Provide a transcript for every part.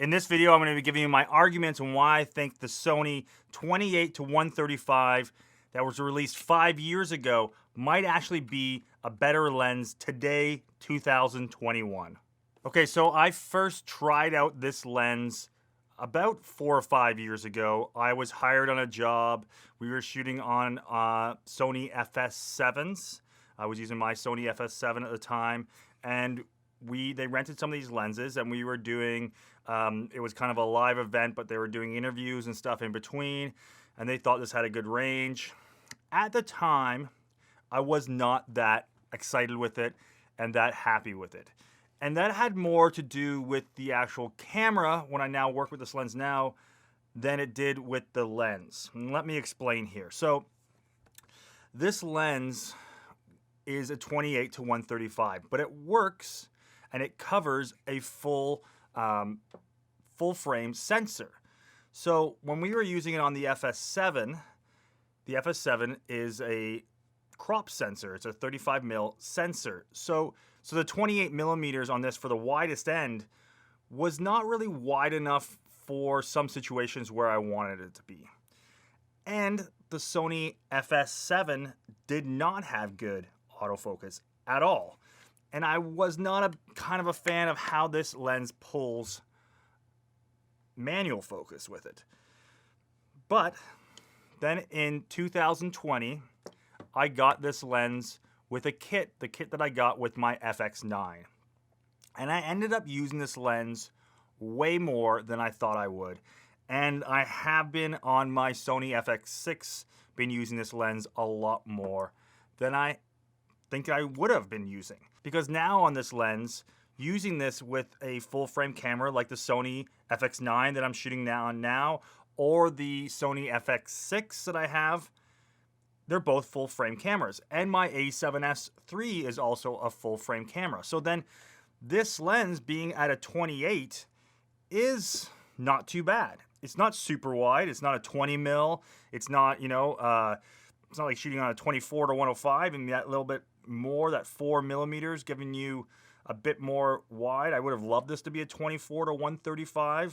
In this video, I'm going to be giving you my arguments on why I think the Sony 28-135 that was released 5 years ago might actually be a better lens today, 2021. Okay, so I first tried out this lens about 4 or 5 years ago. I was hired on a job. We were shooting on Sony FS7s. I was using my Sony FS7 at the time, and they rented some of these lenses, and we were doing it was kind of a live event, but they were doing interviews and stuff in between, and they thought this had a good range. At the time, I was not that excited with it and that happy with it. And that had more to do with the actual camera when I now work with this lens now than it did with the lens. And let me explain here. So this lens is a 28-135, but it works and it covers a full frame sensor. So when we were using it on the FS7 is a crop sensor. It's a 35mm sensor. So the 28 millimeters on this for the widest end was not really wide enough for some situations where I wanted it to be. And the Sony FS7 did not have good autofocus at all. And I was not a fan of how this lens pulls manual focus with it. But then in 2020, I got this lens with the kit that I got with my FX9. And I ended up using this lens way more than I thought I would. And I have been on my Sony FX6, been using this lens a lot more than I think I would have been using. Because now on this lens, using this with a full frame camera like the Sony FX9 that I'm shooting now, or the Sony FX6 that I have, they're both full frame cameras. And my A7S III is also a full frame camera. So then this lens being at a 28 is not too bad. It's not super wide. It's not a 20 mil. It's not, it's not like shooting on a 24-105 and that little bit more, that 4 millimeters giving you a bit more wide. I would have loved this to be a 24-135,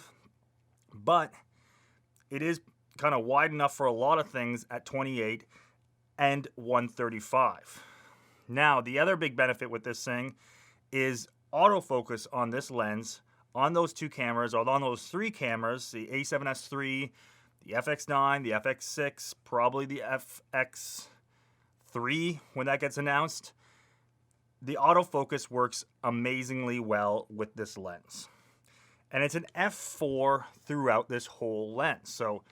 but it is kind of wide enough for a lot of things at 28 and 135. Now, the other big benefit with this thing is autofocus on this lens, on those two cameras, or on those three cameras, the A7S III, the FX9, the FX6, probably the FX3 when that gets announced. The autofocus works amazingly well with this lens. And it's an f4 throughout this whole lens. So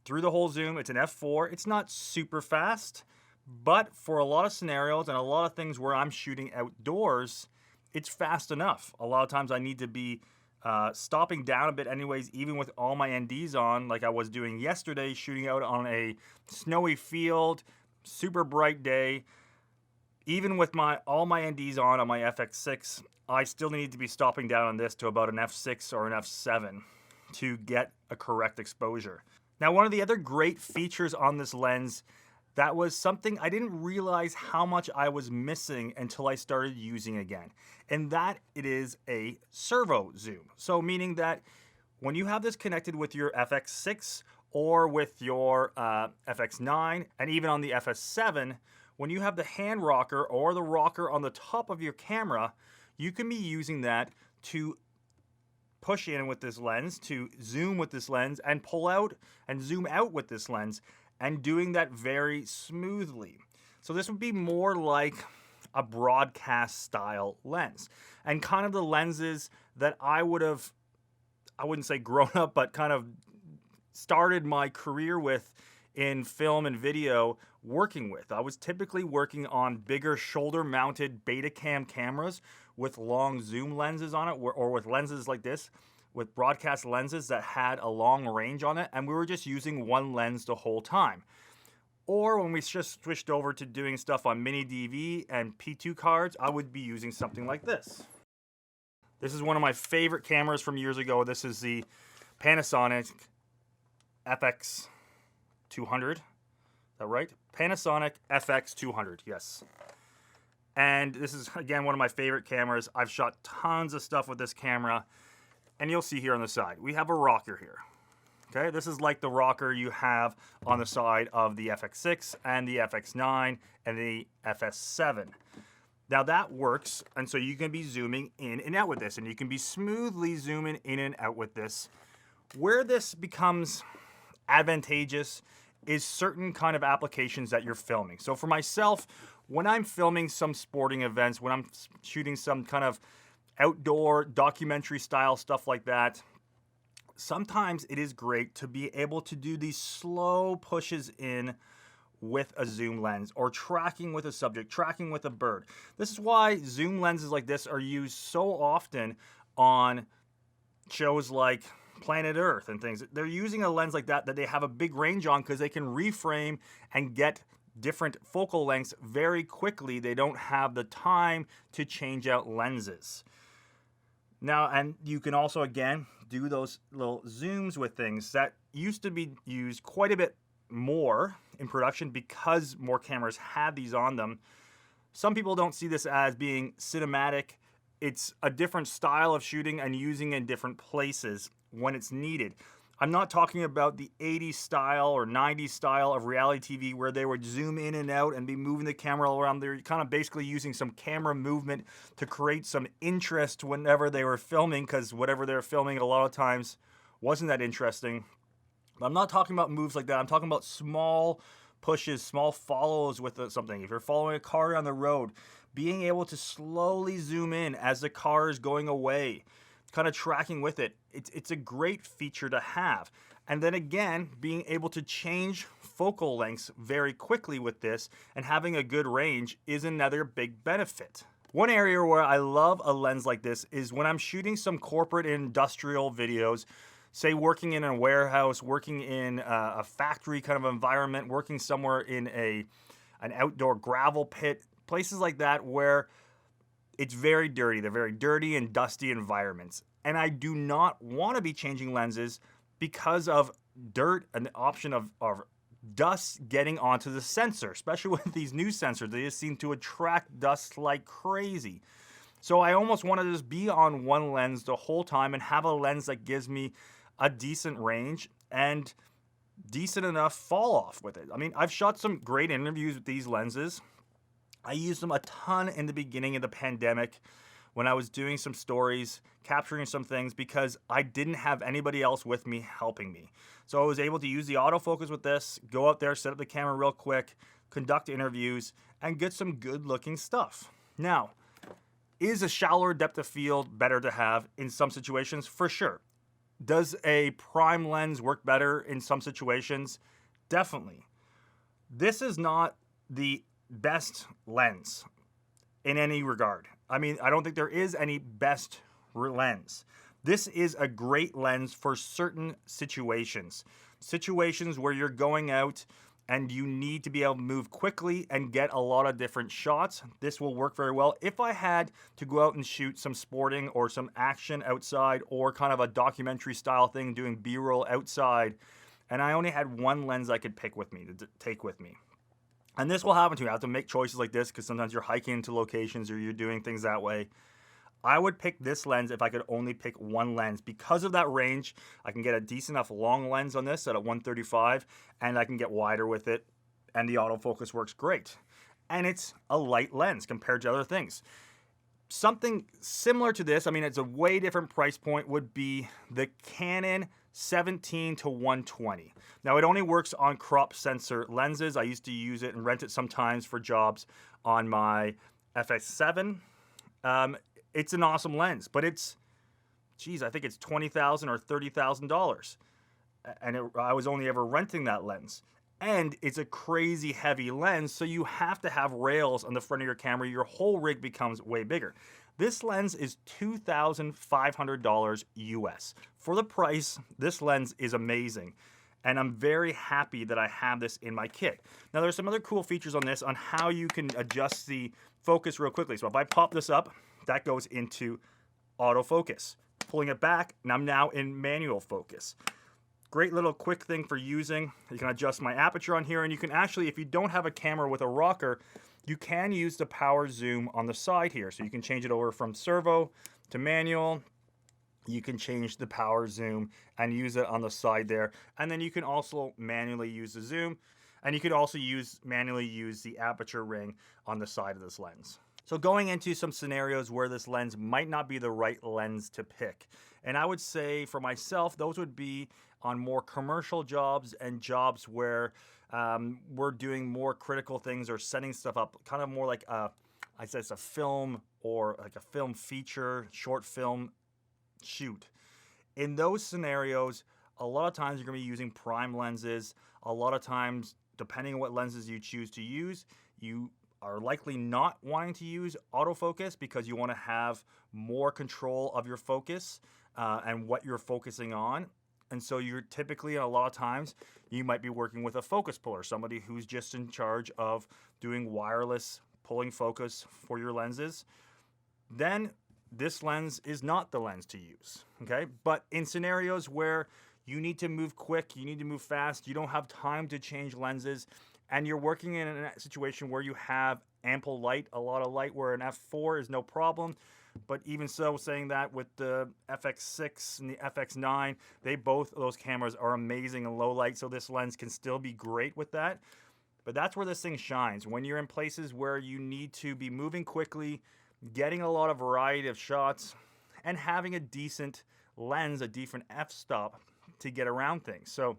through the whole zoom, it's an f4. It's not super fast, but for a lot of scenarios and a lot of things where I'm shooting outdoors, it's fast enough. A lot of times I need to be stopping down a bit anyways, even with all my NDs on, like I was doing yesterday, shooting out on a snowy field, super bright day. Even with all my NDs on my FX6, I still need to be stopping down on this to about an f6 or an f7 to get a correct exposure. Now, one of the other great features on this lens that was something I didn't realize how much I was missing until I started using again, and that it is a servo zoom. So meaning that when you have this connected with your FX6 or with your FX9 and even on the FS7, when you have the hand rocker or the rocker on the top of your camera, you can be using that to push in with this lens, to zoom with this lens, and pull out and zoom out with this lens, and doing that very smoothly. So this would be more like a broadcast style lens. And kind of the lenses that I wouldn't say grown up, but kind of started my career with in film and video working with. I was typically working on bigger shoulder-mounted Betacam cameras with long zoom lenses on it, or with lenses like this, with broadcast lenses that had a long range on it, and we were just using one lens the whole time. Or when we just switched over to doing stuff on mini DV and P2 cards, I would be using something like this. This is one of my favorite cameras from years ago. This is the Panasonic FX200. Is that right? Panasonic FX200, yes. And this is, again, one of my favorite cameras. I've shot tons of stuff with this camera. and you'll see here on the side, we have a rocker here. Okay, this is like the rocker you have on the side of the FX6 and the FX9 and the FS7. Now that works, and so you can be zooming in and out with this, and you can be smoothly zooming in and out with this. Where this becomes advantageous is certain kind of applications that you're filming. So for myself, when I'm filming some sporting events, when I'm shooting some kind of outdoor documentary style stuff like that, sometimes it is great to be able to do these slow pushes in with a zoom lens, or tracking with a subject, tracking with a bird. This is why zoom lenses like this are used so often on shows like Planet Earth and things. They're using a lens like that they have a big range on because they can reframe and get different focal lengths very quickly. They don't have the time to change out lenses. Now, and you can also, again, do those little zooms with things that used to be used quite a bit more in production because more cameras had these on them. Some people don't see this as being cinematic. It's a different style of shooting and using in different places when it's needed. I'm not talking about the 80s style or 90s style of reality TV where they would zoom in and out and be moving the camera all around. They're kind of basically using some camera movement to create some interest whenever they were filming, because whatever they're filming a lot of times wasn't that interesting. But I'm not talking about moves like that. I'm talking about small pushes, small follows with something. If you're following a car on the road, being able to slowly zoom in as the car is going away, kind of tracking with it. It's a great feature to have. And then again, being able to change focal lengths very quickly with this and having a good range is another big benefit. One area where I love a lens like this is when I'm shooting some corporate industrial videos, say working in a warehouse, working in a factory kind of environment, working somewhere in an outdoor gravel pit, places like that where it's very dirty. They're very dirty and dusty environments. And I do not want to be changing lenses because of dirt and the option of dust getting onto the sensor, especially with these new sensors. They just seem to attract dust like crazy. So I almost want to just be on one lens the whole time and have a lens that gives me a decent range and decent enough fall off with it. I mean, I've shot some great interviews with these lenses. I used them a ton in the beginning of the pandemic when I was doing some stories, capturing some things because I didn't have anybody else with me helping me. So I was able to use the autofocus with this, go out there, set up the camera real quick, conduct interviews, and get some good looking stuff. Now, is a shallower depth of field better to have in some situations? For sure. Does a prime lens work better in some situations? Definitely. This is not the best lens in any regard. I mean, I don't think there is any best lens. This is a great lens for certain situations. Situations where you're going out and you need to be able to move quickly and get a lot of different shots. This will work very well. If I had to go out and shoot some sporting or some action outside or kind of a documentary style thing, doing B-roll outside, and I only had one lens I could pick with me, to take with me. And this will happen to you. I have to make choices like this because sometimes you're hiking into locations or you're doing things that way. I would pick this lens if I could only pick one lens. Because of that range, I can get a decent enough long lens on this at a 135, and I can get wider with it, and the autofocus works great. And it's a light lens compared to other things. Something similar to this, I mean, it's a way different price point, would be the Canon 17-120. Now, it only works on crop sensor lenses. I used to use it and rent it sometimes for jobs on my FX7. It's an awesome lens, but it's, I think it's $20,000 or $30,000. And I was only ever renting that lens. And it's a crazy heavy lens, so you have to have rails on the front of your camera. Your whole rig becomes way bigger. This lens is $2,500 US. For the price, this lens is amazing. And I'm very happy that I have this in my kit. Now, there's some other cool features on this on how you can adjust the focus real quickly. So if I pop this up, that goes into autofocus. Pulling it back, and I'm now in manual focus. Great little quick thing for using. You can adjust my aperture on here, and you can actually, if you don't have a camera with a rocker, you can use the power zoom on the side here. So you can change it over from servo to manual, you can change the power zoom and use it on the side there. And then you can also manually use the zoom, and you could also manually use the aperture ring on the side of this lens. So going into some scenarios where this lens might not be the right lens to pick. And I would say for myself, those would be on more commercial jobs and jobs where we're doing more critical things or setting stuff up, kind of more like I said, it's a film or like a film feature, short film shoot. In those scenarios, a lot of times you're going to be using prime lenses. A lot of times, depending on what lenses you choose to use, you are likely not wanting to use autofocus because you want to have more control of your focus and what you're focusing on. And so you're typically, a lot of times, you might be working with a focus puller, somebody who's just in charge of doing wireless pulling focus for your lenses. Then this lens is not the lens to use, okay? But in scenarios where you need to move quick, you need to move fast, you don't have time to change lenses, and you're working in a situation where you have ample light, a lot of light, where an f4 is no problem. But even so, saying that, with the FX6 and the FX9, both of those cameras are amazing in low light, so this lens can still be great with that. But that's where this thing shines. When you're in places where you need to be moving quickly, getting a lot of variety of shots, and having a decent lens, a decent f-stop to get around things. So,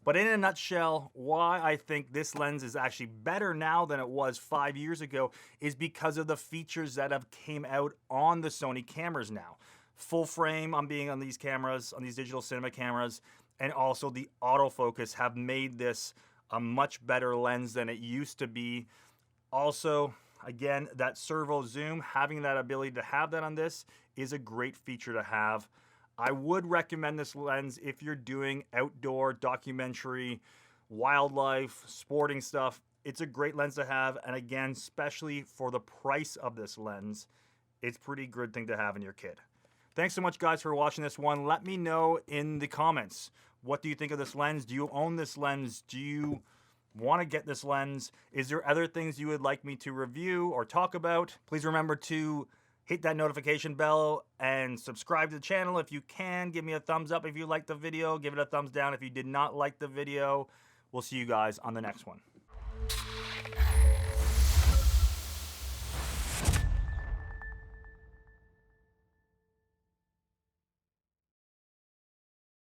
but in a nutshell, why I think this lens is actually better now than it was 5 years ago is because of the features that have came out on the Sony cameras now. Full frame on these cameras, on these digital cinema cameras, and also the autofocus have made this a much better lens than it used to be. Also, again, that Servo Zoom, having that ability to have that on this is a great feature to have. I would recommend this lens if you're doing outdoor, documentary, wildlife, sporting stuff. It's a great lens to have, and again, especially for the price of this lens, it's a pretty good thing to have in your kit. Thanks so much, guys, for watching this one. Let me know in the comments, what do you think of this lens? Do you own this lens? Do you want to get this lens? Is there other things you would like me to review or talk about? Please remember to hit that notification bell and subscribe to the channel if you can. Give me a thumbs up if you liked the video. Give it a thumbs down if you did not like the video. We'll see you guys on the next one.